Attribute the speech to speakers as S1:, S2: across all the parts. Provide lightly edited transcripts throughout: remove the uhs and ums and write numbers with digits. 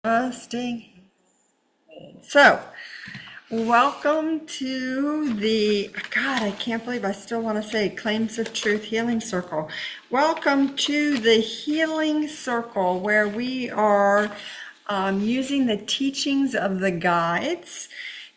S1: Interesting. So, welcome to the, God, I can't believe I still want to say Claims of Truth Healing Circle. Welcome to the Healing Circle, where we are using the teachings of the guides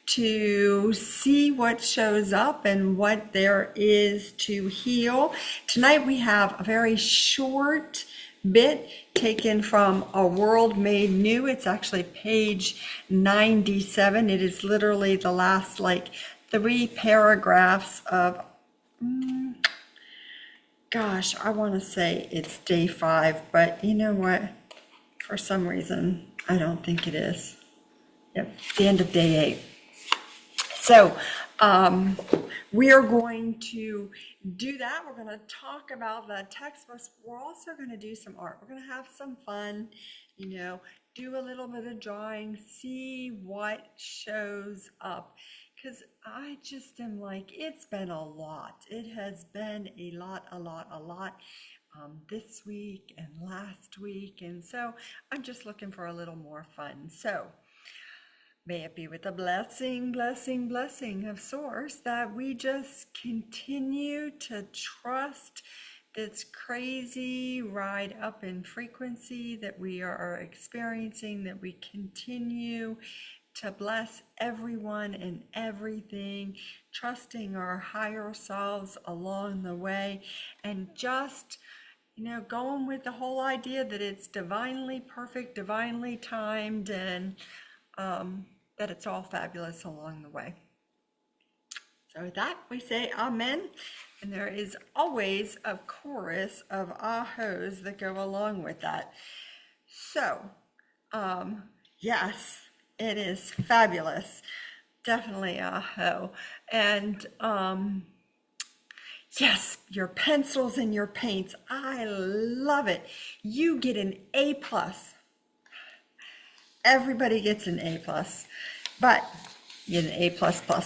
S1: to see what shows up and what there is to heal. Tonight we have a very short bit taken from A World Made New. It's actually page 97. It is literally the last like 3 paragraphs of, gosh, I want to say it's day 5, but you know what? For some reason, I don't think it is. Yep, the end of day 8. So we are going to do that. We're going to talk about the textbooks. We're also going to do some art. We're going to have some fun, do a little bit of drawing, see what shows up. Because I just am like, it's been a lot. It has been a lot this week and last week. And so I'm just looking for a little more fun. So may it be with a blessing of Source that we just continue to trust this crazy ride up in frequency that we are experiencing, that we continue to bless everyone and everything, trusting our higher selves along the way, and just going with the whole idea that it's divinely perfect, divinely timed, and that it's all fabulous along the way. So with that, we say amen. And there is always a chorus of ahos that go along with that. So, yes, it is fabulous. Definitely aho. And yes, your pencils and your paints. I love it. You get an A+. Everybody gets an A+, but you get an A++.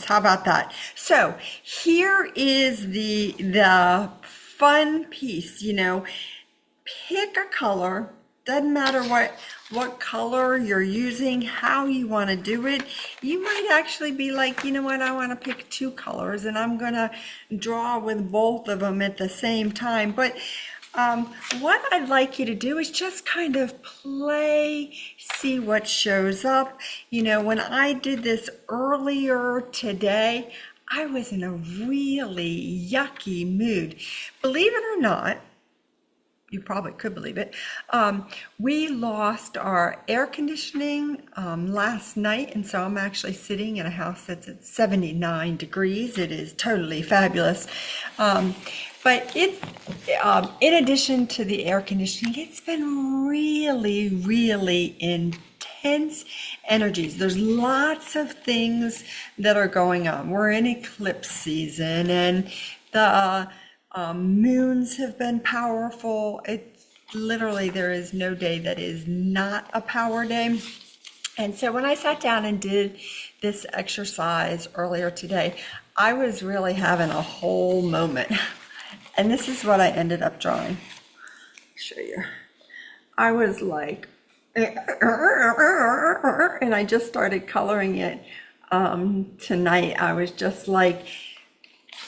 S1: How about that? So here is the fun piece. Pick a color. Doesn't matter what color you're using, how you want to do it. You might actually be like, you know what, I want to pick 2 colors and I'm going to draw with both of them at the same time. But what I'd like you to do is just kind of play, see what shows up. When I did this earlier today, I was in a really yucky mood. Believe it or not, you probably could believe it, we lost our air conditioning last night, and so I'm actually sitting in a house that's at 79 degrees. It is totally fabulous. But it's, in addition to the air conditioning, it's been really intense energies. There's lots of things that are going on. We're in eclipse season, and the moons have been powerful. It's literally, there is no day that is not a power day. And so when I sat down and did this exercise earlier today, I was really having a whole moment. And this is what I ended up drawing. I'll show you. I was like, and I just started coloring it tonight. I was just like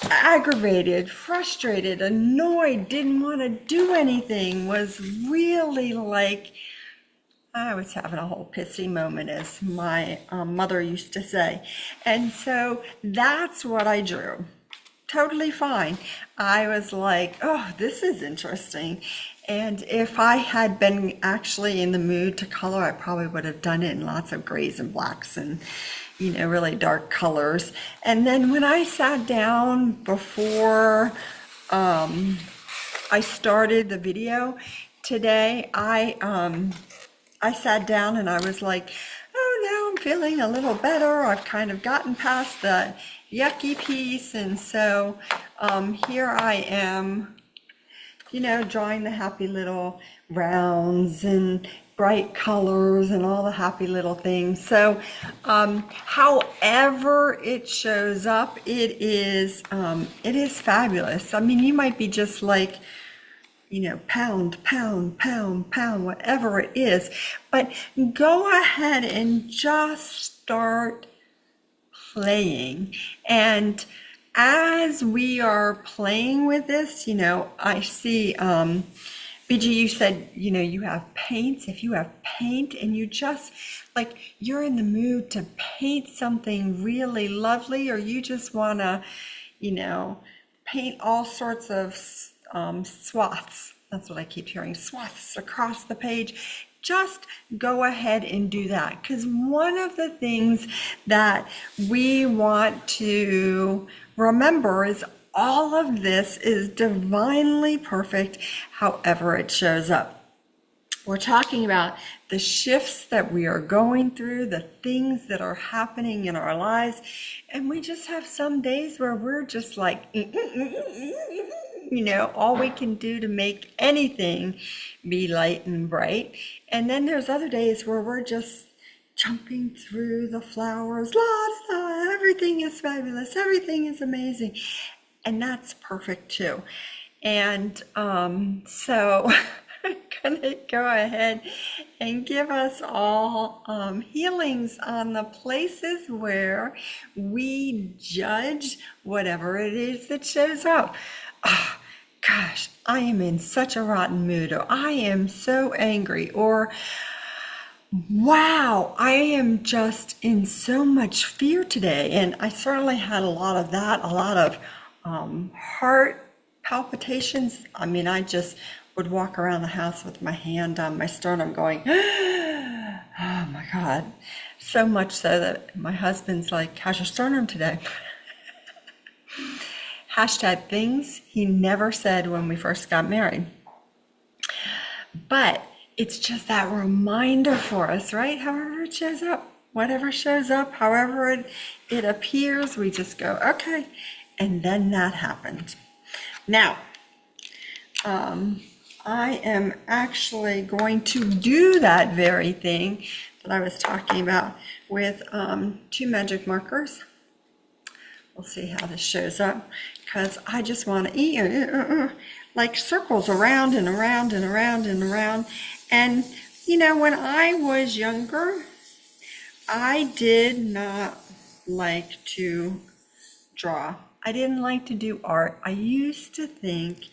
S1: aggravated, frustrated, annoyed, didn't want to do anything, was really like, I was having a whole pissy moment, as my mother used to say. And so that's what I drew. Totally fine. I was like, oh, this is interesting. And if I had been actually in the mood to color, I probably would have done it in lots of grays and blacks and, really dark colors. And then when I sat down before I started the video today, I sat down and I was like, oh, now I'm feeling a little better. I've kind of gotten past the yucky piece, and so here I am, drawing the happy little rounds and bright colors and all the happy little things. So however it shows up, it is fabulous. I mean, you might be just like, pound, pound, pound, pound, whatever it is. But go ahead and just start playing. And as we are playing with this, I see, BG, you said, you have paints. If you have paint and you just, like, you're in the mood to paint something really lovely, or you just want to, paint all sorts of swaths. That's what I keep hearing, swaths across the page. Just go ahead and do that, because one of the things that we want to remember is all of this is divinely perfect, however it shows up. We're talking about the shifts that we are going through, the things that are happening in our lives, and we just have some days where we're just like, all we can do to make anything be light and bright. And then there's other days where we're just jumping through the flowers, la la la, everything is fabulous, everything is amazing. And that's perfect too. And so I'm gonna go ahead and give us all healings on the places where we judge whatever it is that shows up. Oh, gosh, I am in such a rotten mood, or I am so angry, or wow, I am just in so much fear today. And I certainly had a lot of that, a lot of heart palpitations. I mean, I just would walk around the house with my hand on my sternum going, oh my God. So much so that my husband's like, how's your sternum today? Hashtag things he never said when we first got married. But it's just that reminder for us, right? However it shows up, whatever shows up, however it appears, we just go, okay. And then that happened. Now, I am actually going to do that very thing that I was talking about with 2 magic markers. We'll see how this shows up, because I just want to eat like circles around and around and around and around. And, when I was younger, I did not like to draw. I didn't like to do art. I used to think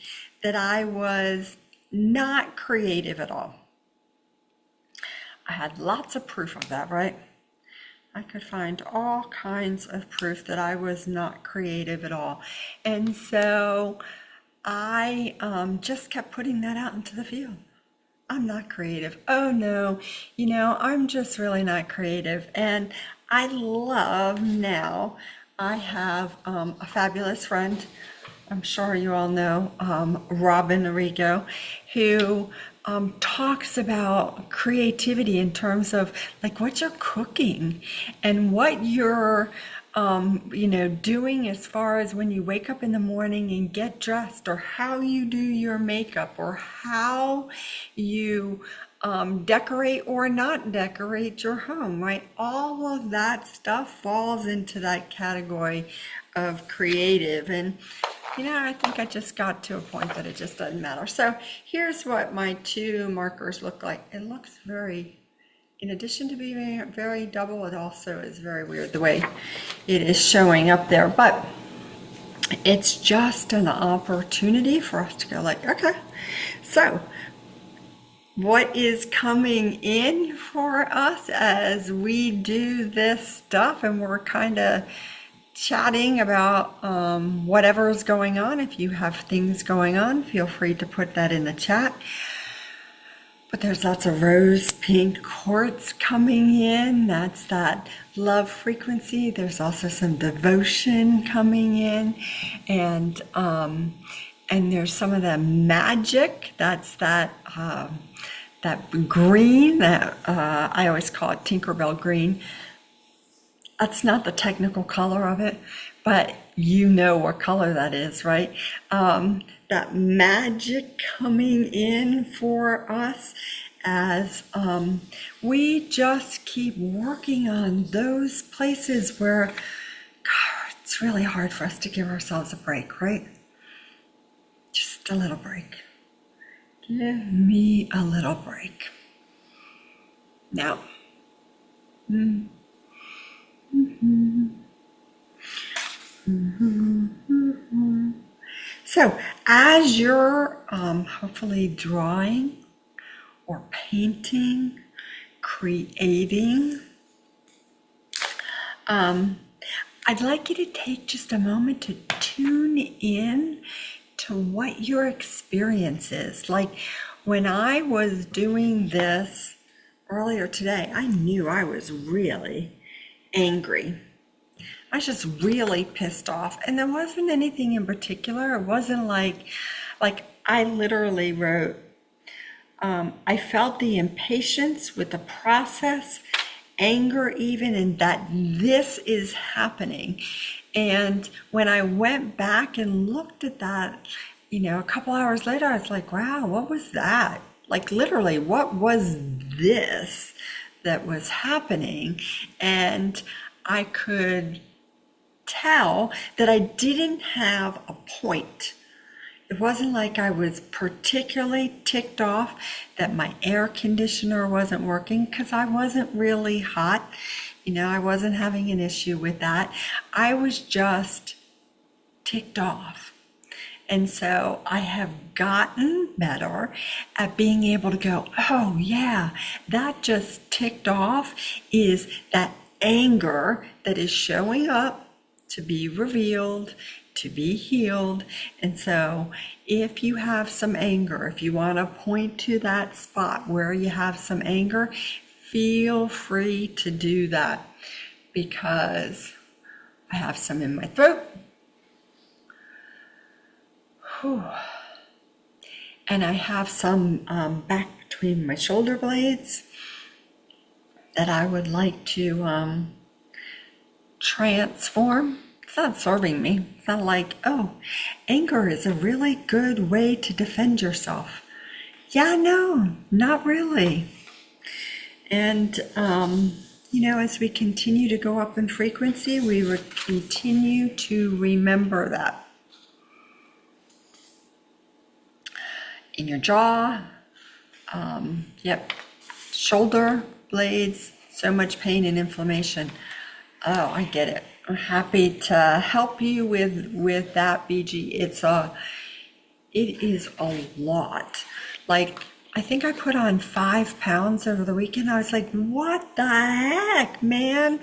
S1: that I was not creative at all. I had lots of proof of that, right? I could find all kinds of proof that I was not creative at all. And so I just kept putting that out into the field. I'm not creative. Oh no, I'm just really not creative. And I love now, I have a fabulous friend, I'm sure you all know, Robin Arrigo, who talks about creativity in terms of like what you're cooking and what you're doing as far as when you wake up in the morning and get dressed, or how you do your makeup, or how you decorate or not decorate your home, right? All of that stuff falls into that category of creative. And I think I just got to a point that it just doesn't matter. So here's what my 2 markers look like. It looks very, in addition to being very double, it also is very weird the way it is showing up there. But it's just an opportunity for us to go like, okay, so what is coming in for us as we do this stuff, and we're kind of chatting about whatever is going on. If you have things going on, feel free to put that in the chat. But there's lots of rose pink quartz coming in. That's that love frequency. There's also some devotion coming in, and there's some of the magic. That's that green that I always call it Tinkerbell green. That's not the technical color of it, but you know what color that is, right? That magic coming in for us as we just keep working on those places where, God, it's really hard for us to give ourselves a break, right? Just a little break. Give me a little break. Now. So as you're hopefully drawing or painting, creating, I'd like you to take just a moment to tune in to what your experience is. Like when I was doing this earlier today, I knew I was really angry. I was just really pissed off, and there wasn't anything in particular. It wasn't like I literally wrote, I felt the impatience with the process, anger even, and that this is happening. And when I went back and looked at that, a couple hours later, I was like, wow, what was that? Like literally, what was this that was happening? And I could tell that I didn't have a point. It wasn't like I was particularly ticked off that my air conditioner wasn't working, because I wasn't really hot. I wasn't having an issue with that. I was just ticked off. And so I have gotten better at being able to go, oh yeah, that just ticked off is that anger that is showing up to be revealed, to be healed. And so if you have some anger, if you want to point to that spot where you have some anger, feel free to do that, because I have some in my throat. Whew. And I have some back between my shoulder blades that I would like to transform. It's not serving me. It's not like, oh, anger is a really good way to defend yourself. Yeah, no, not really. And, as we continue to go up in frequency, we would continue to remember that. In your jaw, shoulder blades, so much pain and inflammation. Oh, I get it. I'm happy to help you with that, BG. It is a lot. Like, I think I put on 5 pounds over the weekend. I was like, what the heck, man?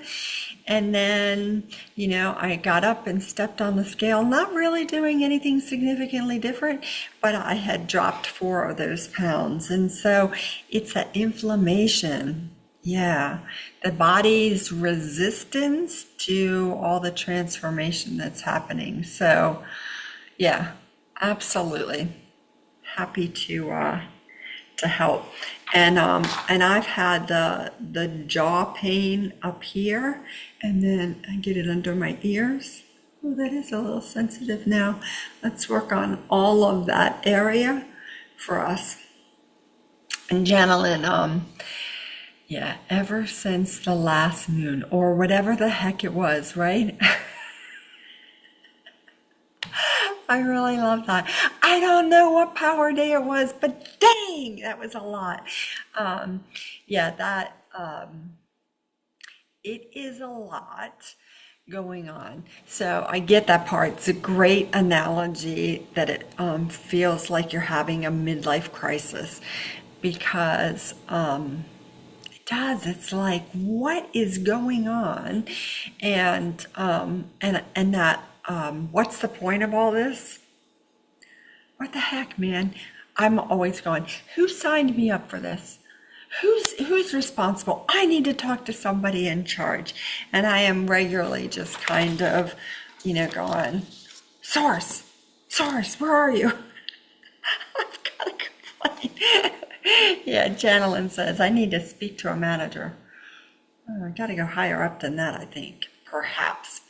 S1: And then, I got up and stepped on the scale, not really doing anything significantly different, but I had dropped 4 of those pounds. And so it's that inflammation. Yeah, the body's resistance to all the transformation that's happening. So, yeah, absolutely happy to help. And I've had the jaw pain up here, and then I get it under my ears. Oh, that is a little sensitive now. Let's work on all of that area for us. And Janelyn, yeah, ever since the last moon, or whatever the heck it was, right? I really love that. I don't know what power day it was, but dang, that was a lot. It is a lot going on. So I get that part. It's a great analogy that it feels like you're having a midlife crisis, because it does. It's like, what is going on? And that what's the point of all this? What the heck, man? I'm always going, who signed me up for this? Who's responsible? I need to talk to somebody in charge. And I am regularly just kind of, going, Source, where are you? I've got to complain. Yeah, Janelyn says, I need to speak to a manager. Oh, I got to go higher up than that, I think. Perhaps.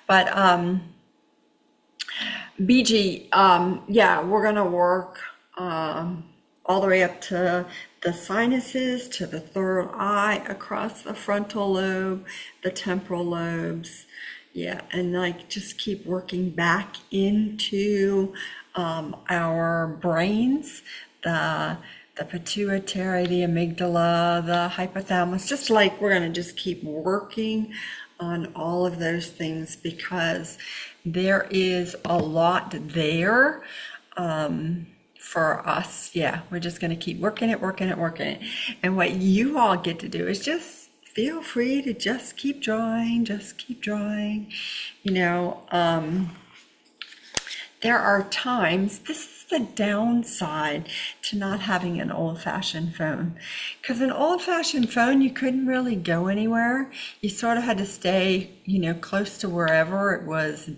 S1: But BG, we're going to work all the way up to the sinuses, to the third eye, across the frontal lobe, the temporal lobes. Yeah, and just keep working back into our brains, the pituitary, the amygdala, the hypothalamus, just like we're going to just keep working on all of those things because there is a lot there for us. Yeah, we're just going to keep working it. And what you all get to do is just feel free to just keep drawing. You know, there are times, this is the downside to not having an old-fashioned phone. Because an old-fashioned phone, you couldn't really go anywhere. You sort of had to stay, you know, close to wherever it was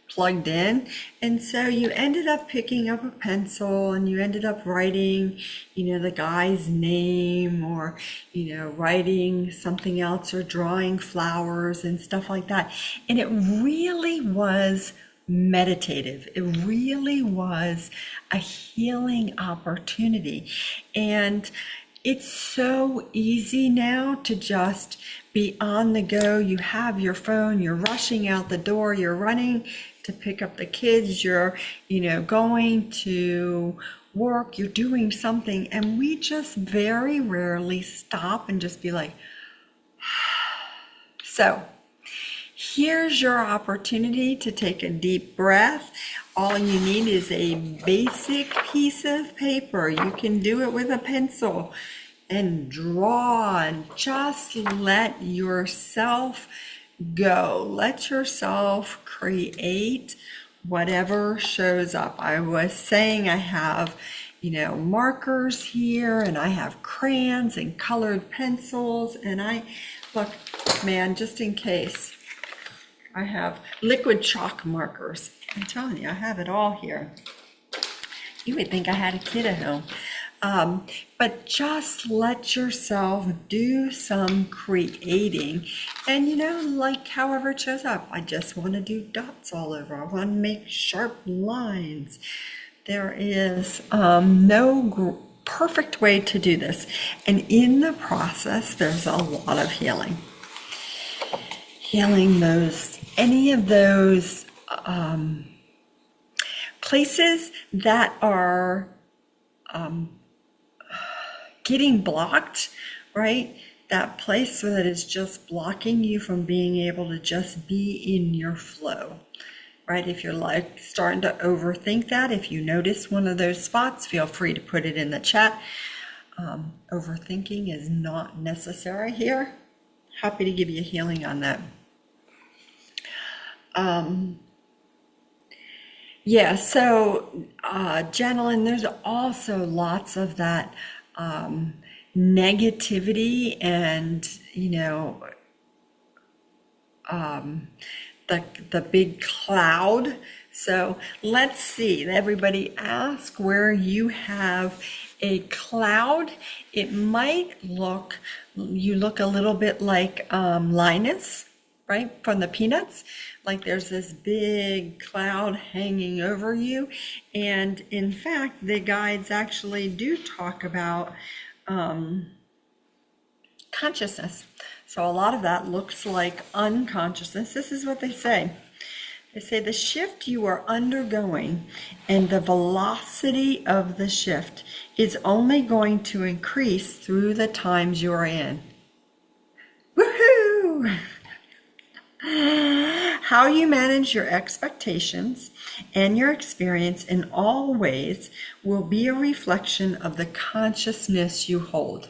S1: plugged in. And so you ended up picking up a pencil and you ended up writing, you know, the guy's name or, you know, writing something else or drawing flowers and stuff like that. And it really was meditative. It really was a healing opportunity. And it's so easy now to just be on the go. You have your phone, you're rushing out the door, you're running to pick up the kids, you're, you know, going to work, you're doing something, and we just very rarely stop and just be like, so here's your opportunity to take a deep breath. All you need is a basic piece of paper. You can do it with a pencil and draw and just let yourself go. Let yourself create whatever shows up. I was saying I have, you know, markers here and I have crayons and colored pencils and look, man, just in case. I have liquid chalk markers. I'm telling you, I have it all here. You would think I had a kid at home. But just let yourself do some creating. And, you know, like however it shows up. I just want to do dots all over. I want to make sharp lines. There is no perfect way to do this. And in the process, there's a lot of healing. Healing any of those places that are getting blocked, right? That place that is just blocking you from being able to just be in your flow, right? If you're like starting to overthink that, if you notice one of those spots, feel free to put it in the chat. Overthinking is not necessary here. Happy to give you healing on that. Yeah, so Janelyn, there's also lots of that negativity and, you know, the big cloud. So let's see, everybody ask where you have a cloud. It might look a little bit like Linus, right, from the Peanuts. Like there's this big cloud hanging over you. And in fact, the guides actually do talk about consciousness. So a lot of that looks like unconsciousness. This is what they say. They say the shift you are undergoing and the velocity of the shift is only going to increase through the times you are in. Woohoo! How you manage your expectations and your experience in all ways will be a reflection of the consciousness you hold.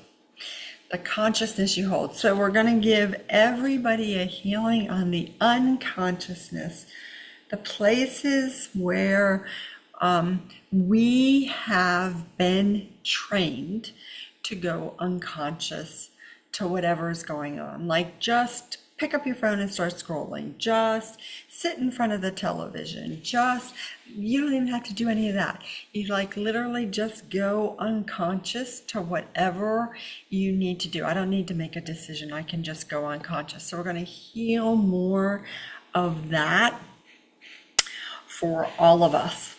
S1: The consciousness you hold. So we're going to give everybody a healing on the unconsciousness, the places where we have been trained to go unconscious to whatever is going on. Like just pick up your phone and start scrolling. Just sit in front of the television. You don't even have to do any of that. You like literally just go unconscious to whatever you need to do. I don't need to make a decision. I can just go unconscious. So we're going to heal more of that for all of us.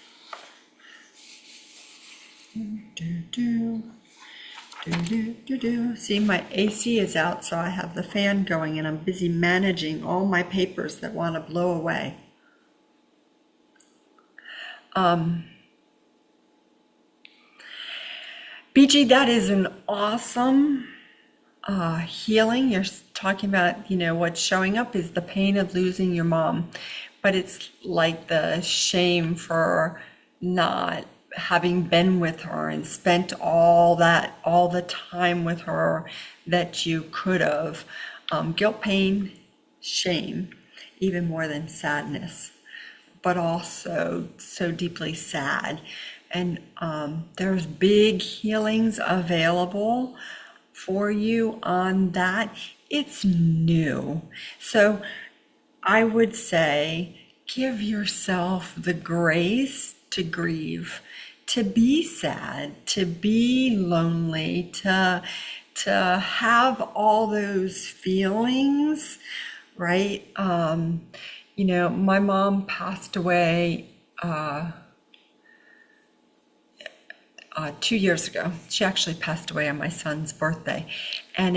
S1: See, my AC is out, so I have the fan going, and I'm busy managing all my papers that want to blow away. BG, that is an awesome healing. You're talking about, what's showing up is the pain of losing your mom, but it's like the shame for not having been with her and spent all the time with her that you could have. Guilt, pain, shame, even more than sadness, but also so deeply sad. And there's big healings available for you on that. It's new. So I would say give yourself the grace to grieve, to be sad, to be lonely, to have all those feelings, right? My mom passed away 2 years ago. She actually passed away on my son's birthday, and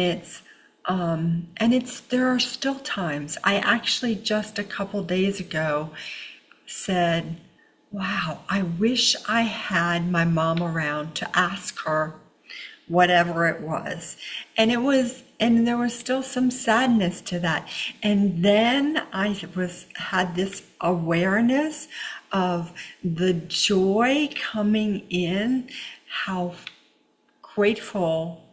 S1: there are still times. I actually just a couple days ago said, wow, I wish I had my mom around to ask her whatever it was. And there was still some sadness to that. And then I had this awareness of the joy coming in, how grateful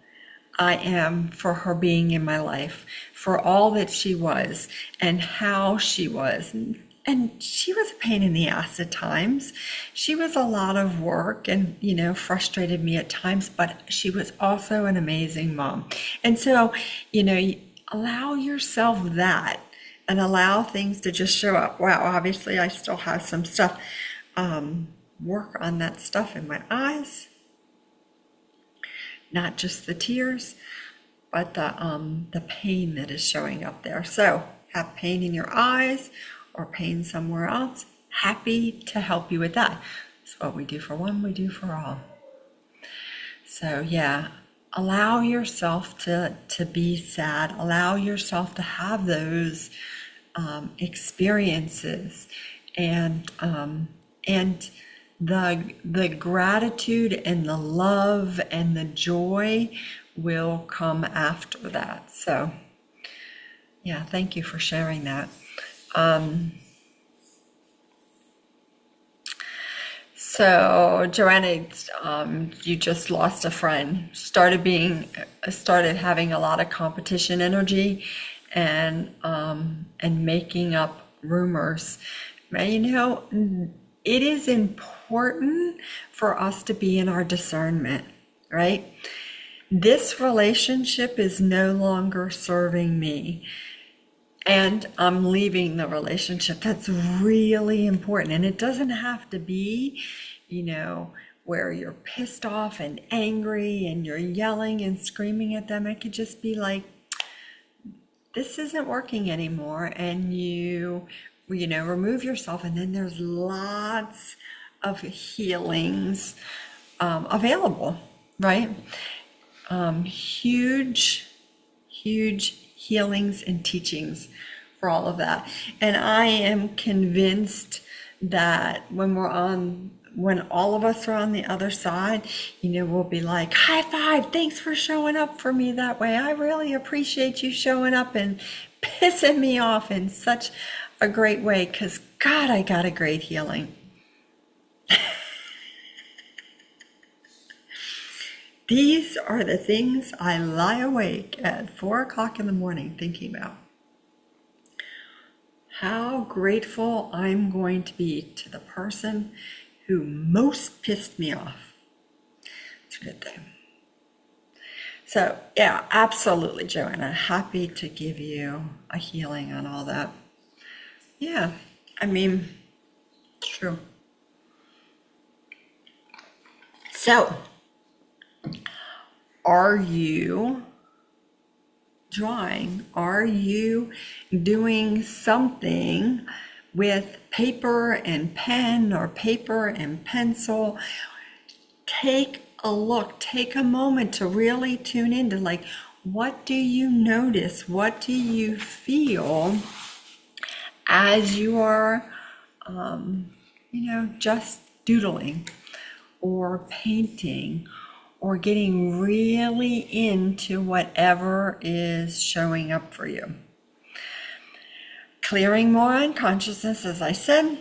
S1: I am for her being in my life, for all that she was and how she was. And she was a pain in the ass at times. She was a lot of work and, frustrated me at times, but she was also an amazing mom. And so, allow yourself that and allow things to just show up. Wow, obviously I still have some stuff. Work on that stuff in my eyes. Not just the tears, but the pain that is showing up there. So have pain in your eyes or pain somewhere else. Happy to help you with that. It's what we do for one, we do for all. So yeah, allow yourself to be sad. Allow yourself to have those experiences, and the gratitude and the love and the joy will come after that. So yeah, thank you for sharing that. So Joanna, you just lost a friend, started having a lot of competition energy and making up rumors. It is important for us to be in our discernment, right? This relationship is no longer serving me, and I'm leaving the relationship. That's really important. And it doesn't have to be, where you're pissed off and angry and you're yelling and screaming at them. It could just be like, this isn't working anymore. And you remove yourself, and then there's lots of healings available, right? Huge healings and teachings for all of that. And I am convinced that when all of us are on the other side, we'll be like, high five, thanks for showing up for me that way. I really appreciate you showing up and pissing me off in such a great way, because God, I got a great healing. These are the things I lie awake at 4 o'clock in the morning thinking about. How grateful I'm going to be to the person who most pissed me off. It's a good thing. So yeah, absolutely, Joanna. Happy to give you a healing on all that. Yeah, true. So, are you drawing? Are you doing something with paper and pen or paper and pencil? Take a look, take a moment to really tune into, like, what do you notice? What do you feel as you are, just doodling or painting or getting really into whatever is showing up for you. Clearing more unconsciousness, as I said,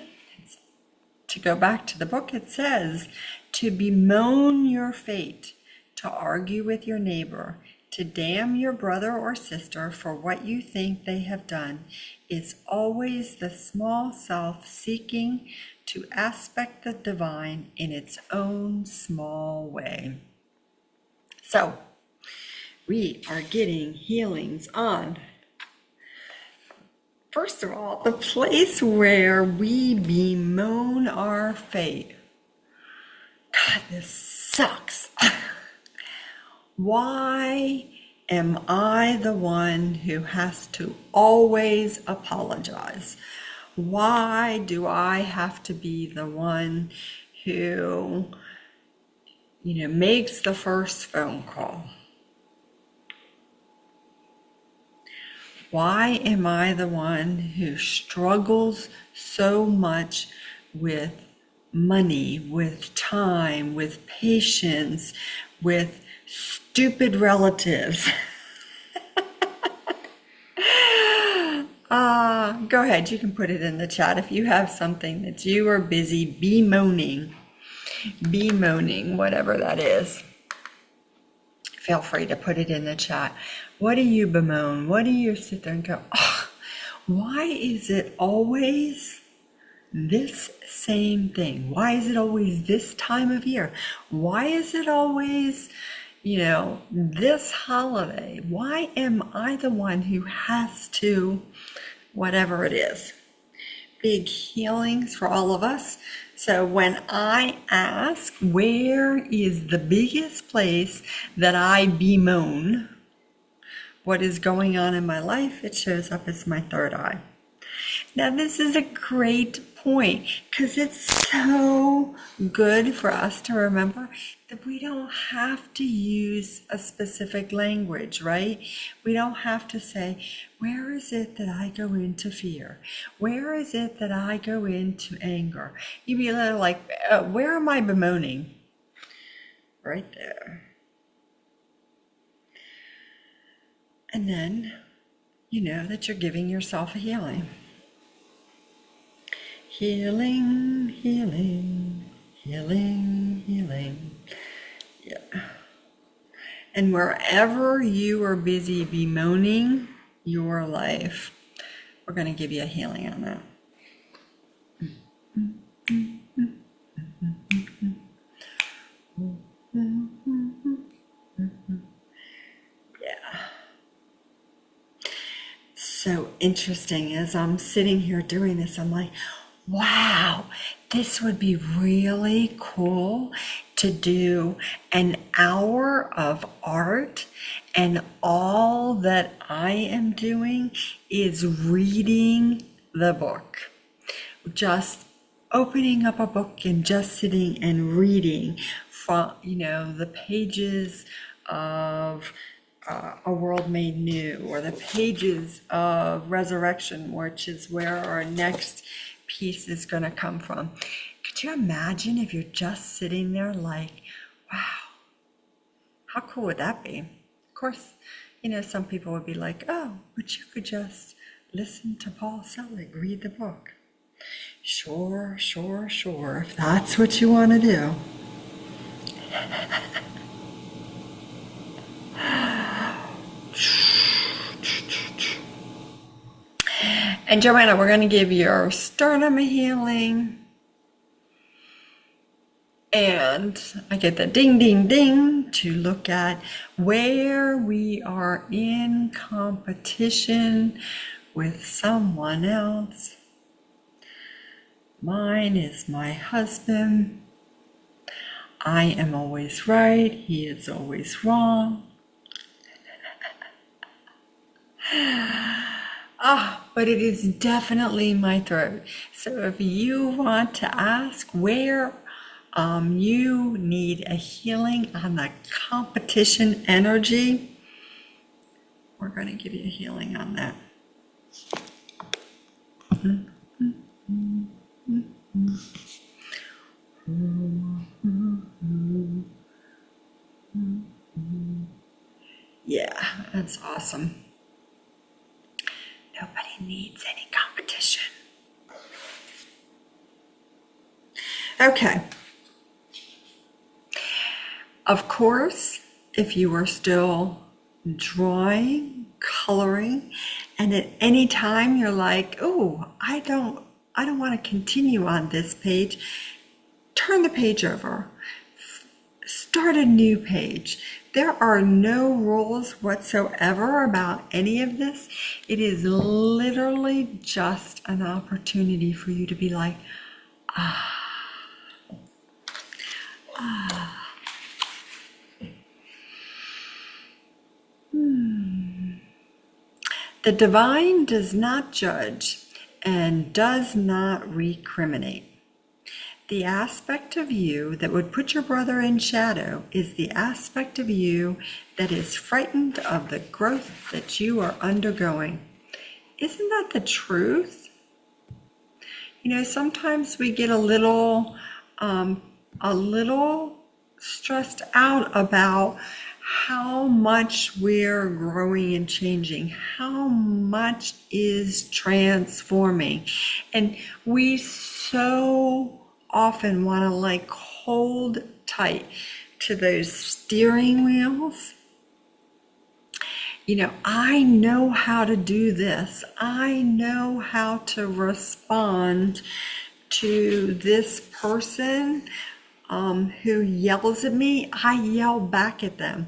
S1: to go back to the book, it says, to bemoan your fate, to argue with your neighbor, to damn your brother or sister for what you think they have done, is always the small self seeking to aspect the divine in its own small way. So, we are getting healings on, first of all, the place where we bemoan our fate. God, this sucks. Why am I the one who has to always apologize? Why do I have to be the one who, makes the first phone call? Why am I the one who struggles so much with money, with time, with patience, with stupid relatives? Go ahead, you can put it in the chat if you have something that you are busy bemoaning, whatever that is. Feel free to put it in the chat. What do you bemoan? What do you sit there and go, oh, why is it always this same thing? Why is it always this time of year? Why is it always, this holiday? Why am I the one who has to, whatever it is? Big healings for all of us. So when I ask, where is the biggest place that I bemoan what is going on in my life, it shows up as my third eye. Now, this is a great point because it's so good for us to remember that we don't have to use a specific language, right? We don't have to say, where is it that I go into fear? Where is it that I go into anger? You'd be a little like, where am I bemoaning? Right there. And then you know that you're giving yourself a healing. Healing, healing, healing, healing. Yeah. And wherever you are busy bemoaning your life, we're going to give you a healing on that. Yeah. So interesting. As I'm sitting here doing this, I'm like, wow, this would be really cool to do an hour of art, and all that I am doing is reading the book. Just opening up a book and just sitting and reading from, the pages of A World Made New, or the pages of Resurrection, which is where our next piece is going to come from. Could you imagine if you're just sitting there like, wow, how cool would that be? Of course, some people would be like, oh, but you could just listen to Paul Selig read the book. Sure, if that's what you want to do. And Joanna, we're going to give your sternum a healing. And I get the ding, ding, ding to look at where we are in competition with someone else. Mine is my husband. I am always right. He is always wrong. But it is definitely my throat. So if you want to ask where you need a healing on the competition energy, we're going to give you a healing on that. needs any competition. Okay. Of course, if you are still drawing, coloring, and at any time you're like, oh, I don't want to continue on this page, turn the page over. Start a new page. There are no rules whatsoever about any of this. It is literally just an opportunity for you to be like, The divine does not judge and does not recriminate. The aspect of you that would put your brother in shadow is the aspect of you that is frightened of the growth that you are undergoing. Isn't that the truth? You know, sometimes we get a little stressed out about how much we're growing and changing, how much is transforming. And we so often want to like hold tight to those steering wheels. You know, I know how to do this. I know how to respond to this person who yells at me. I yell back at them.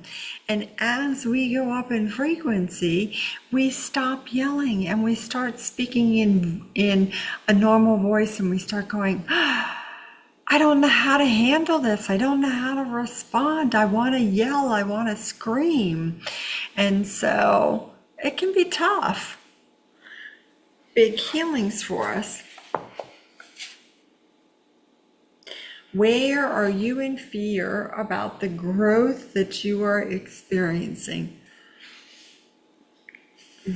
S1: And as we go up in frequency, we stop yelling and we start speaking in a normal voice, and we start going, I don't know how to handle this. I don't know how to respond. I want to yell. I want to scream. And so it can be tough. Big healings for us. Where are you in fear about the growth that you are experiencing?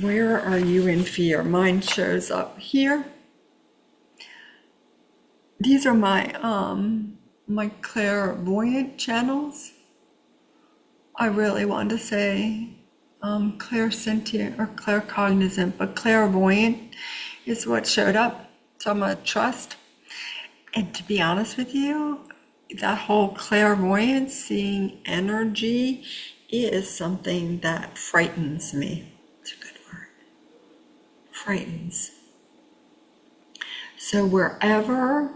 S1: Where are you in fear? Mine shows up here. These are my clairvoyant channels. I really want to say clairsentient or claircognizant, but clairvoyant is what showed up. So I'm going to trust. And to be honest with you, that whole clairvoyance, seeing energy, is something that frightens me. It's a good word. Frightens. So wherever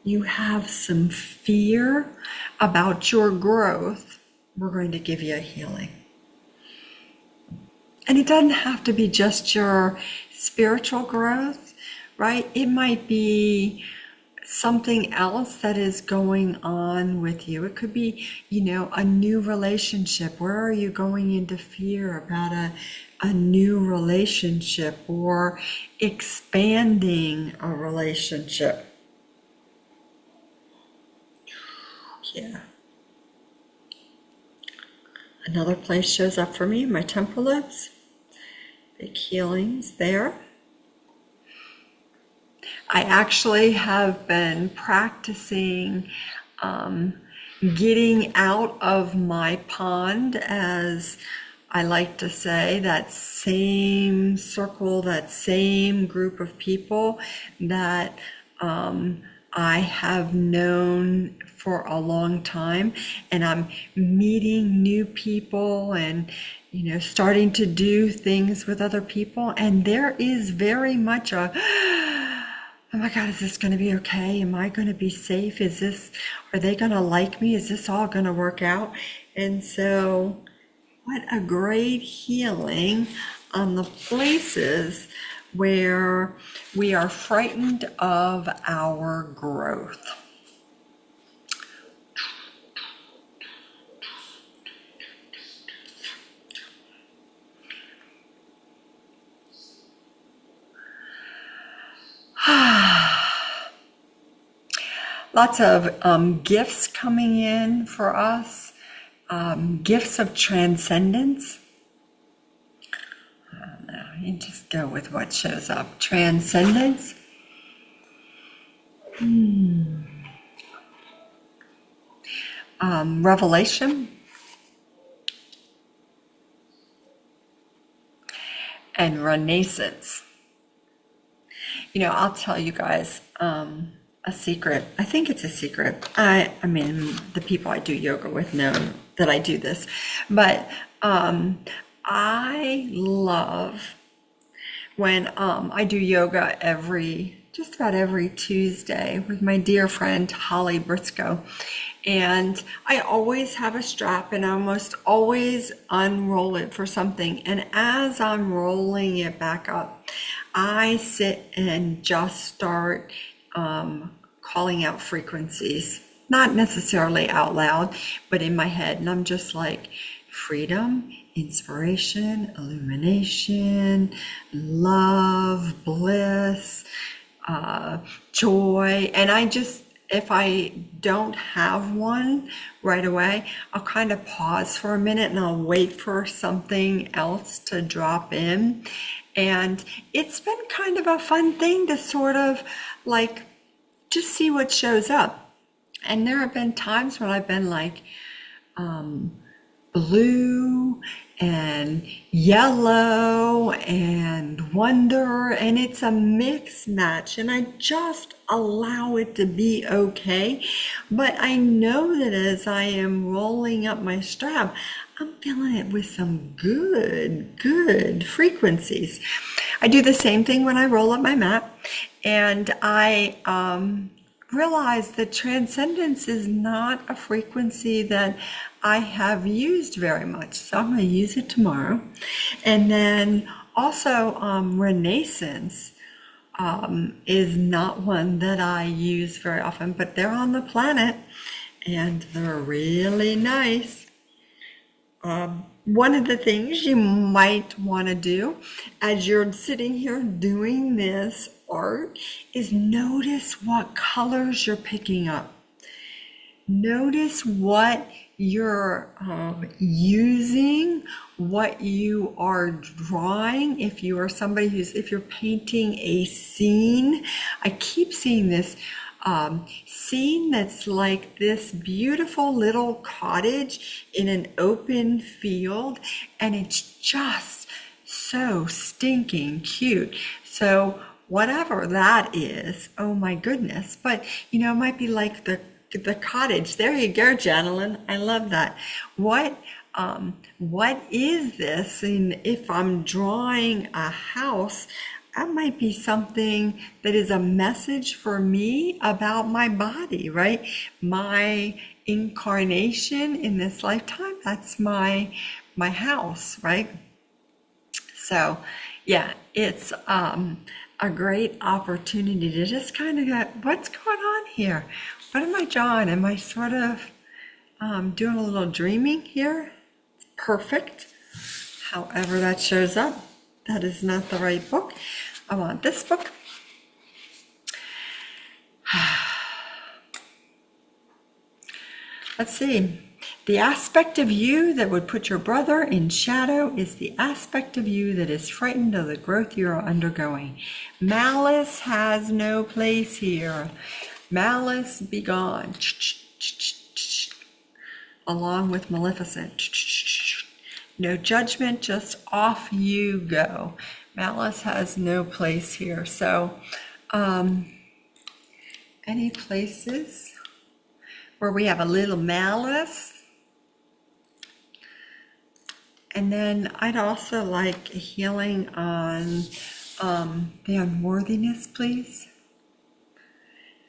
S1: you have some fear about your growth, we're going to give you a healing. And it doesn't have to be just your spiritual growth, right? It might be something else that is going on with you. It could be, you know, a new relationship. Where are you going into fear about a new relationship or expanding a relationship? Yeah. Another place shows up for me, my temporal lobes. Big healings there. I actually have been practicing getting out of my pond, as I like to say, that same circle, that same group of people that I have known for a long time, and I'm meeting new people and, you know, starting to do things with other people, and there is very much a, oh my God, is this going to be okay? Am I going to be safe? Are they going to like me? Is this all going to work out? And so what a great healing on the places where we are frightened of our growth. Lots of gifts coming in for us, gifts of transcendence. I don't know, you just go with what shows up. Transcendence. Revelation. And renaissance. I'll tell you guys a secret. I think it's a secret. I mean, the people I do yoga with know that I do this, but I love when I do yoga just about every Tuesday with my dear friend Holly Briscoe. And I always have a strap and I almost always unroll it for something. And as I'm rolling it back up, I sit and just start calling out frequencies, not necessarily out loud, but in my head. And I'm just like, freedom, inspiration, illumination, love, bliss, joy. And if I don't have one right away, I'll kind of pause for a minute and I'll wait for something else to drop in. And it's been kind of a fun thing to sort of like just see what shows up. And there have been times when I've been like blue and yellow and wonder, and it's a mix match, and I just allow it to be okay. But I know that as I am rolling up my strap, I'm feeling it with some good frequencies. I do the same thing when I roll up my mat, and I realize that transcendence is not a frequency that I have used very much. So I'm going to use it tomorrow. And then also renaissance is not one that I use very often, but they're on the planet and they're really nice. One of the things you might want to do as you're sitting here doing this art is notice what colors you're picking up. Notice what you're using, what you are drawing. If you are somebody if you're painting a scene, I keep seeing this scene that's like this beautiful little cottage in an open field, and it's just so stinking cute. So whatever that is, oh my goodness. But it might be like the cottage. There you go, Janelyn. I love that. What is this? And if I'm drawing a house, that might be something that is a message for me about my body, right? My incarnation in this lifetime, that's my house, right? So yeah, it's a great opportunity to just kind of go, what's going on here? What am I drawing? Am I sort of doing a little dreaming here? It's perfect. However that shows up, that is not the right book. I want this book. Let's see. The aspect of you that would put your brother in shadow is the aspect of you that is frightened of the growth you are undergoing. Malice has no place here. Malice be gone. Along with Maleficent. No judgment, just off you go. Malice has no place here. So, any places where we have a little malice? And then I'd also like a healing on the unworthiness, please.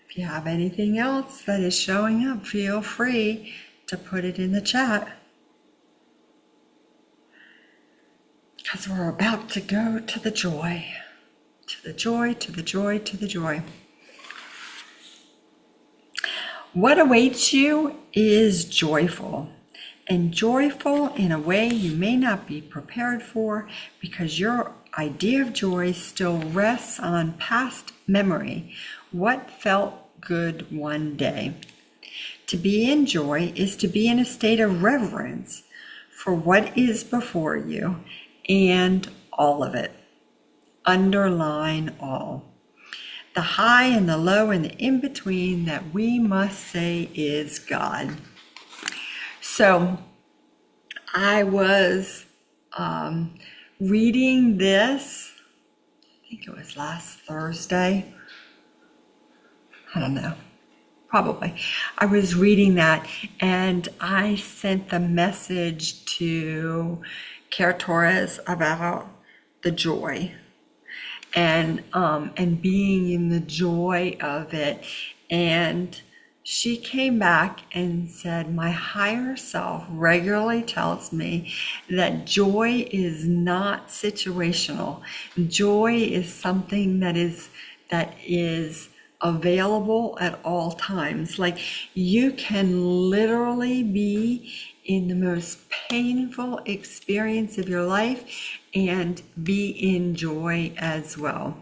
S1: If you have anything else that is showing up, feel free to put it in the chat. Because we're about to go to the joy. To the joy, to the joy, to the joy. What awaits you is joyful. And joyful in a way you may not be prepared for, because your idea of joy still rests on past memory, what felt good one day. To be in joy is to be in a state of reverence for what is before you and all of it. Underline all. The high and the low and the in-between that we must say is God. So I was reading this think it was last Thursday. I don't know. Probably. I was reading that and I sent the message to Care Torres about the joy and being in the joy of it. And she came back and said, my higher self regularly tells me that joy is not situational. Joy is something that is available at all times. Like you can literally be in the most painful experience of your life and be in joy as well,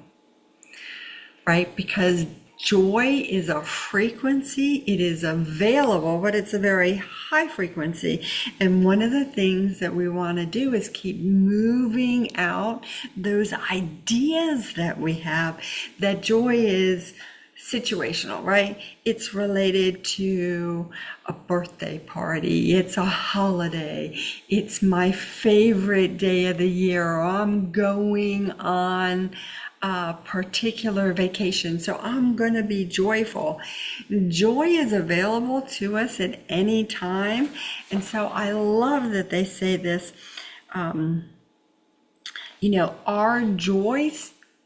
S1: right? Because joy is a frequency, it is available, but it's a very high frequency. And one of the things that we want to do is keep moving out those ideas that we have that joy is situational, right? It's related to a birthday party, it's a holiday, it's my favorite day of the year, or I'm going on a particular vacation, so I'm going to be joyful. Joy is available to us at any time, and so I love that they say this, our joy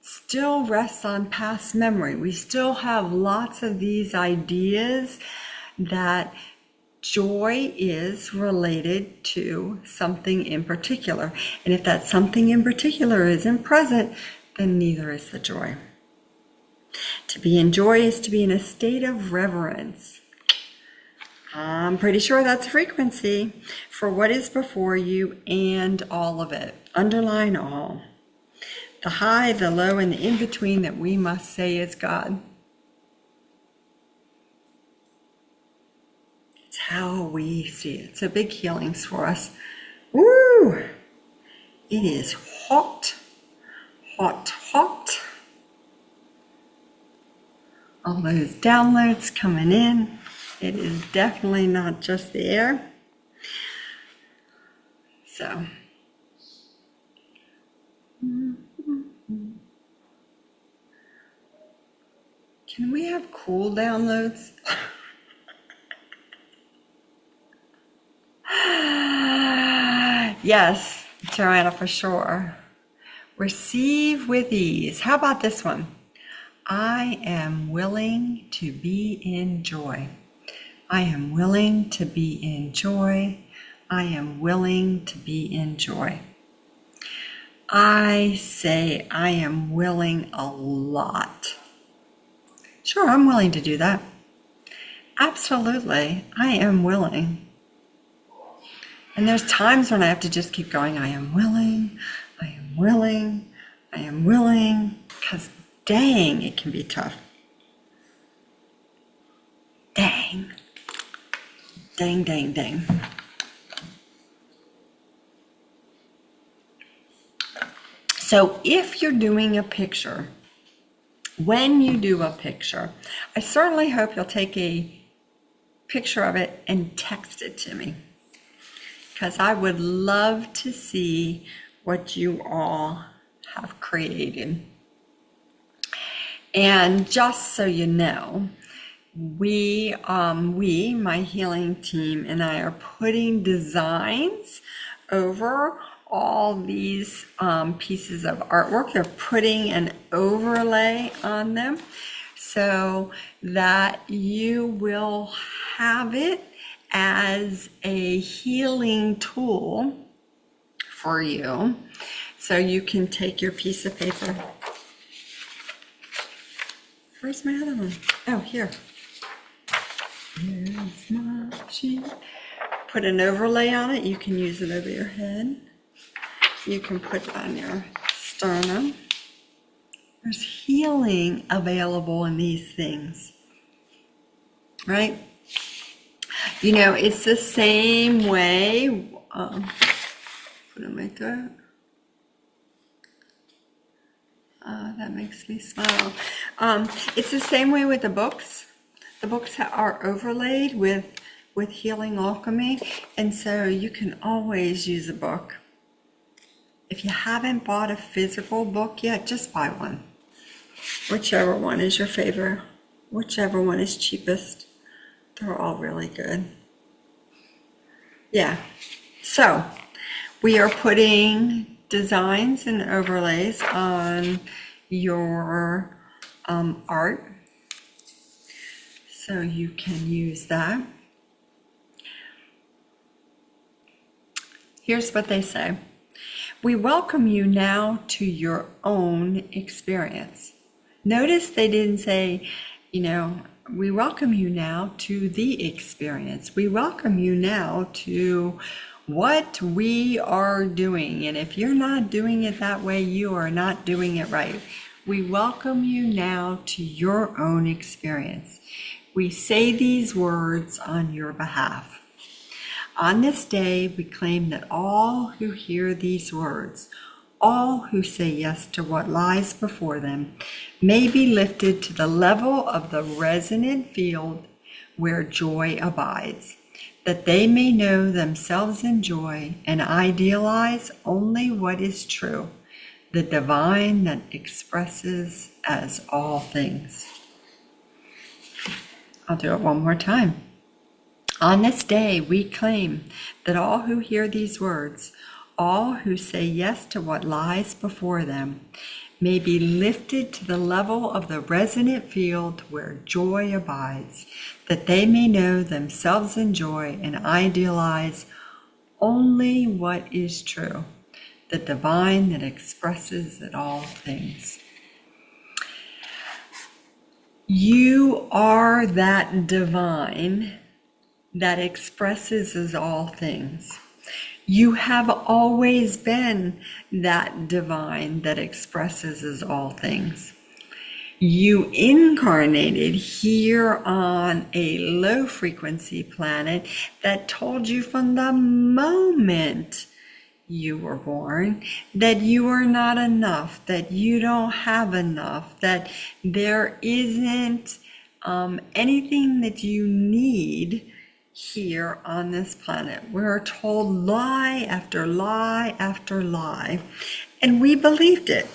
S1: still rests on past memory. We still have lots of these ideas that joy is related to something in particular. And if that something in particular isn't present, then neither is the joy. To be in joy is to be in a state of reverence. I'm pretty sure that's frequency for what is before you and all of it. Underline all. The high, the low, and the in-between that we must say is God. It's how we see it. So big healings for us. Woo! It is hot, hot, hot. All those downloads coming in. It is definitely not just the air. So. Can we have cool downloads? Yes, Joanna, for sure. Receive with ease. How about this one? I am willing to be in joy. I am willing to be in joy. I am willing to be in joy. I say I am willing a lot. Sure, I'm willing to do that. Absolutely, I am willing. And there's times when I have to just keep going, I am willing, I am willing, I am willing, because dang, it can be tough. Dang. Dang, dang, dang. So if you're doing a picture, when you do a picture, I certainly hope you'll take a picture of it and text it to me, because I would love to see what you all have created. And just so you know, we, my healing team, and I are putting designs over all these pieces of artwork. They're putting an overlay on them so that you will have it as a healing tool for you. So you can take your piece of paper. Where's my other one? Oh, here. Here's my sheet. Put an overlay on it. You can use it over your head. You can put it on your sternum. There's healing available in these things, right? You know, it's the same way. Put it in my throat. That makes me smile. It's the same way with the books. The books are overlaid with healing alchemy, and so you can always use a book If you haven't bought a physical book yet, just buy one. Whichever one is your favorite, whichever one is cheapest. They're all really good. Yeah. So we are putting designs and overlays on your art, so you can use that. Here's what they say. We welcome you now to your own experience. Notice they didn't say, we welcome you now to the experience. We welcome you now to what we are doing. And if you're not doing it that way, you are not doing it right. We welcome you now to your own experience. We say these words on your behalf. On this day, we claim that all who hear these words, all who say yes to what lies before them, may be lifted to the level of the resonant field where joy abides, that they may know themselves in joy and idealize only what is true, the divine that expresses as all things. I'll do it one more time. On this day, we claim that all who hear these words, all who say yes to what lies before them, may be lifted to the level of the resonant field where joy abides, that they may know themselves in joy and idealize only what is true, the divine that expresses at all things. You are that divine that expresses as all things. You have always been that divine that expresses as all things. You incarnated here on a low frequency planet that told you from the moment you were born that you are not enough, that you don't have enough, that there isn't anything that you need here on this planet. We're told lie after lie after lie, and we believed it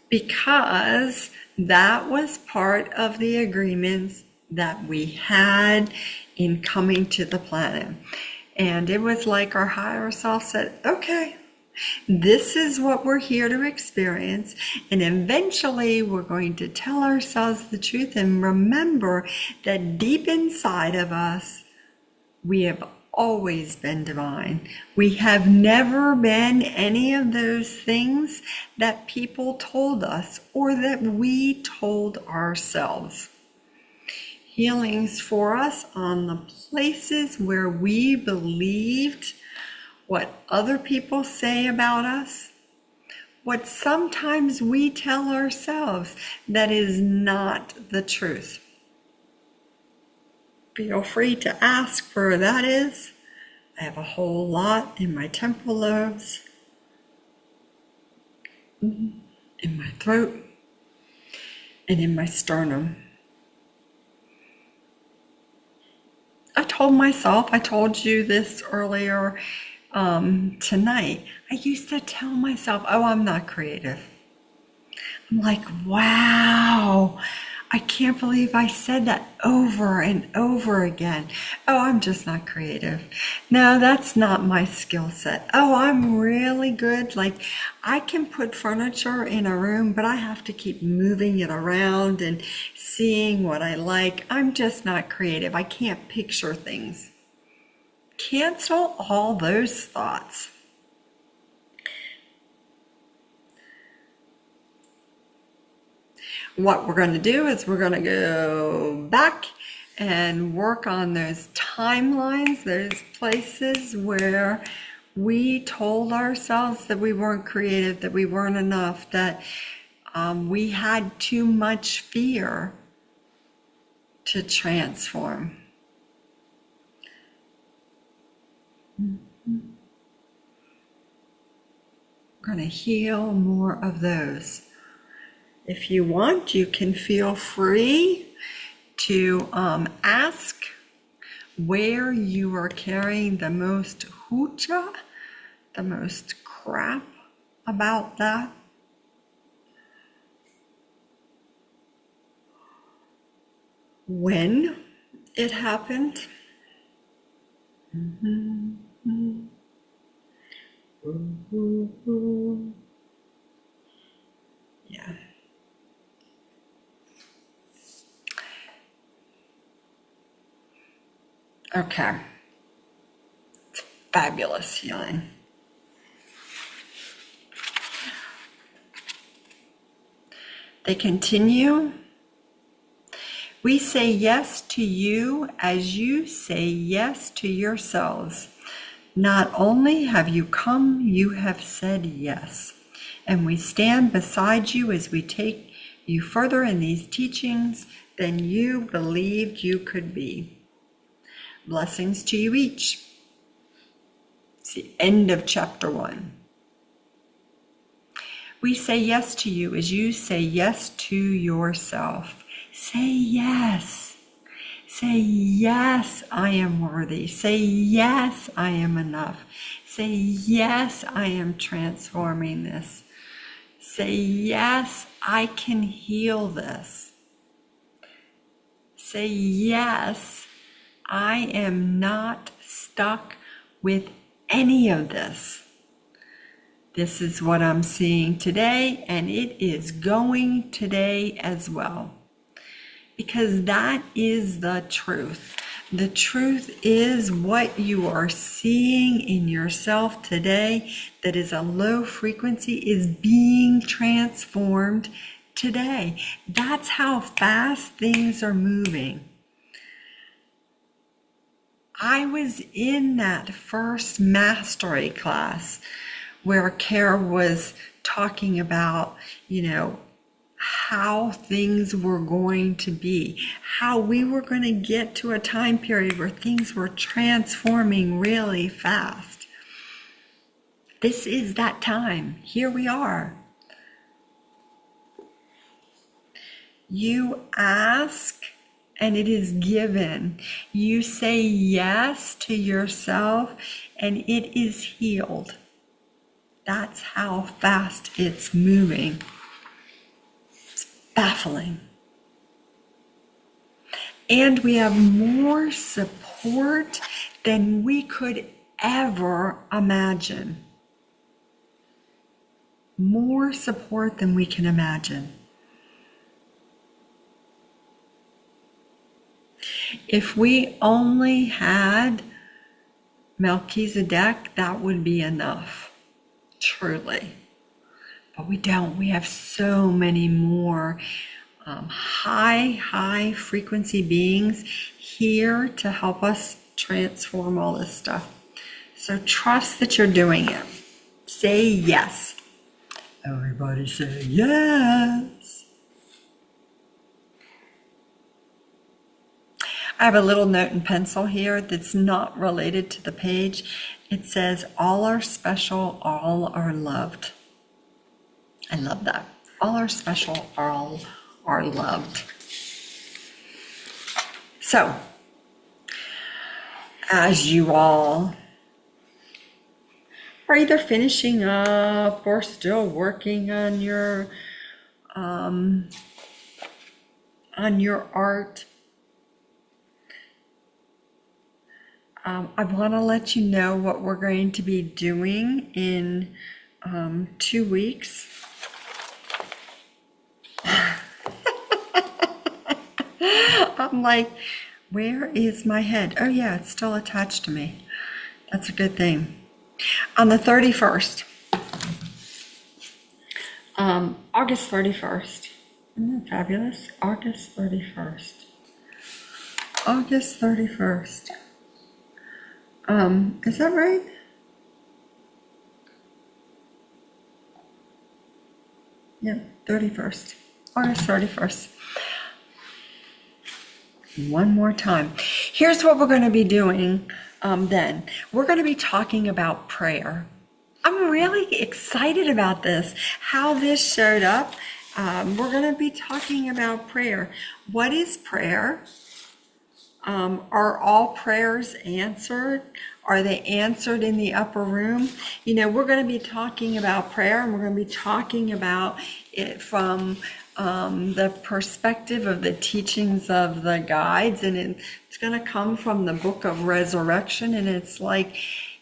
S1: because that was part of the agreements that we had in coming to the planet. And it was like our higher self said, okay, this is what we're here to experience, and eventually we're going to tell ourselves the truth and remember that deep inside of us, we have always been divine. We have never been any of those things that people told us or that we told ourselves. Healings for us on the places where we believed what other people say about us, what sometimes we tell ourselves that is not the truth. Feel free to ask where that is. I have a whole lot in my temporal lobes, in my throat, and in my sternum. I told you this earlier tonight. I used to tell myself, oh, I'm not creative. I'm like, wow, I can't believe I said that over and over again. Oh, I'm just not creative. No, that's not my skill set. Oh, I'm really good. Like, I can put furniture in a room, but I have to keep moving it around and seeing what I like. I'm just not creative. I can't picture things. Cancel all those thoughts. What we're going to do is we're going to go back and work on those timelines, those places where we told ourselves that we weren't creative, that we weren't enough, that we had too much fear to transform. We're going to heal more of those. If you want, you can feel free to ask where you are carrying the most hucha, the most crap about that? When it happened? Yeah. Okay. It's fabulous healing. They continue. We say yes to you as you say yes to yourselves. Not only have you come, you have said yes. And we stand beside you as we take you further in these teachings than you believed you could be. Blessings to you each. It's the end of chapter 1. We say yes to you as you say yes to yourself. Say yes. Say yes, I am worthy. Say yes, I am enough. Say yes, I am transforming this. Say yes, I can heal this. Say yes, I am not stuck with any of this. This is what I'm seeing today, and it is going today as well. Because that is the truth. The truth is what you are seeing in yourself today that is a low frequency is being transformed today. That's how fast things are moving. I was in that first mastery class where Kara was talking about, how things were going to be, how we were going to get to a time period where things were transforming really fast. This is that time. Here we are. You ask and it is given. You say yes to yourself and it is healed. That's how fast it's moving. Baffling. And we have more support than we could ever imagine. More support than we can imagine. If we only had Melchizedek, that would be enough, truly. But we don't. We have so many more high frequency beings here to help us transform all this stuff. So trust that you're doing it. Say yes. Everybody say yes. I have a little note and pencil here that's not related to the page. It says, all are special, all are loved. I love that. All are special, all are loved. So, as you all are either finishing up or still working on your art, I want to let you know what we're going to be doing in 2 weeks. I'm like, where is my head? Oh yeah, it's still attached to me. That's a good thing. On the 31st, August 31st. Isn't that fabulous? August 31st. August 31st. Is that right? Yeah, 31st. August 31st. One more time. Here's what we're going to be doing then. We're going to be talking about prayer. I'm really excited about this, how this showed up. We're going to be talking about prayer. What is prayer? Are all prayers answered? Are they answered in the upper room? You know, we're going to be talking about prayer, and we're going to be talking about it from the perspective of the teachings of the guides, and it's going to come from the book of Resurrection. And it's like,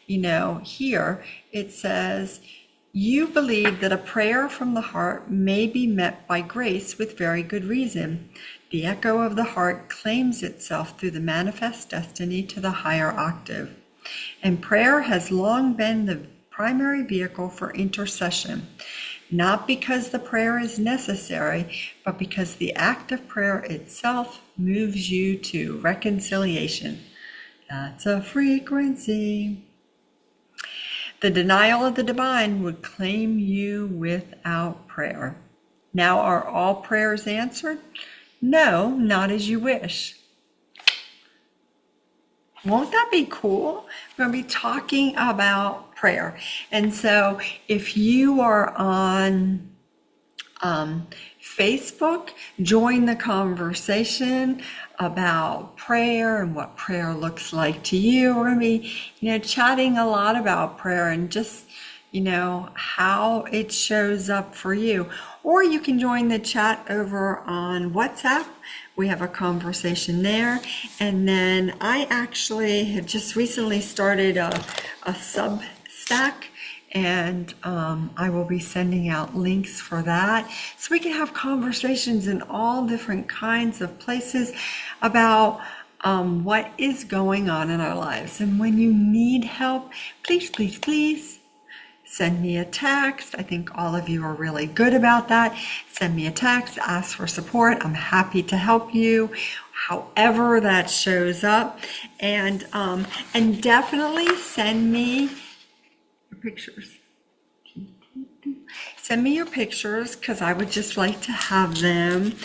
S1: you know, here it says, you believe that a prayer from the heart may be met by grace with very good reason. The echo of the heart claims itself through the manifest destiny to the higher octave. And prayer has long been the primary vehicle for intercession, not because the prayer is necessary, but because the act of prayer itself moves you to reconciliation. That's a frequency. The denial of the divine would claim you without prayer. Now, are all prayers answered? No, not as you wish. Won't that be cool? We're going to be talking about prayer. And so if you are on Facebook, join the conversation about prayer and what prayer looks like to you. We're going to be, you know, chatting a lot about prayer and just, you know, how it shows up for you. Or you can join the chat over on WhatsApp. We have a conversation there. And then I actually have just recently started a Substack, and I will be sending out links for that, so we can have conversations in all different kinds of places about what is going on in our lives. And when you need help, please, please, please send me a text. I think all of you are really good about that. Send me a text, ask for support. I'm happy to help you however that shows up. And definitely send me your pictures. Send me your pictures, because I would just like to have them.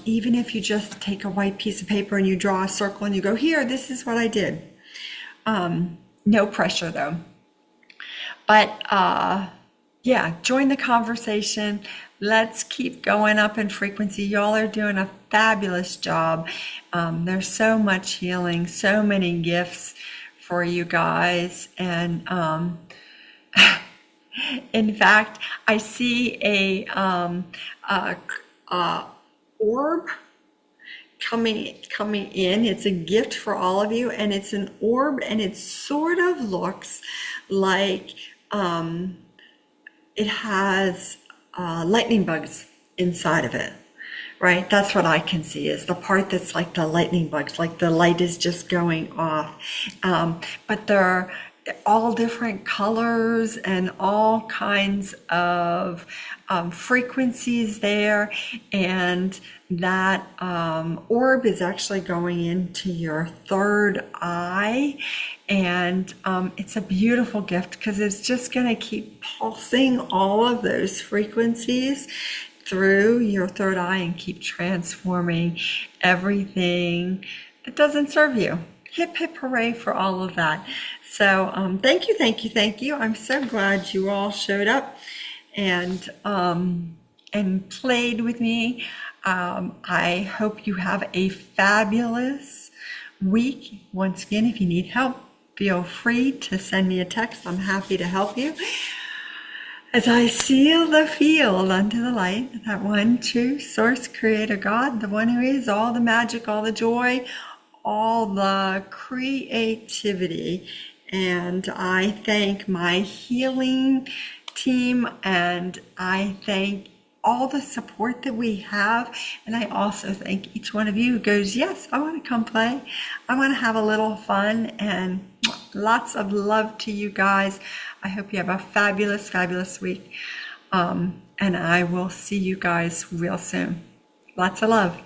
S1: Even if you just take a white piece of paper and you draw a circle and you go, here, this is what I did. No pressure though. But yeah, join the conversation. Let's keep going up in frequency. Y'all are doing a fabulous job. There's so much healing, so many gifts for you guys. And in fact, I see a orb coming in. It's a gift for all of you, and it's an orb, and it sort of looks like it has lightning bugs inside of it, right? That's what I can see, is the part that's like the lightning bugs, like the light is just going off. But they're all different colors and all kinds of frequencies there. And that orb is actually going into your third eye. And it's a beautiful gift, because it's just going to keep pulsing all of those frequencies through your third eye and keep transforming everything that doesn't serve you. Hip, hip, hooray for all of that. So thank you, thank you, thank you. I'm so glad you all showed up and played with me. I hope you have a fabulous week. Once again, if you need help, feel free to send me a text. I'm happy to help you. As I seal the field unto the light, that one true source, creator God, the one who is all the magic, all the joy, all the creativity. And I thank my healing team, and I thank all the support that we have. And I also thank each one of you who goes, yes, I want to come play. I want to have a little fun. And lots of love to you guys. I hope you have a fabulous, fabulous week. And I will see you guys real soon. Lots of love.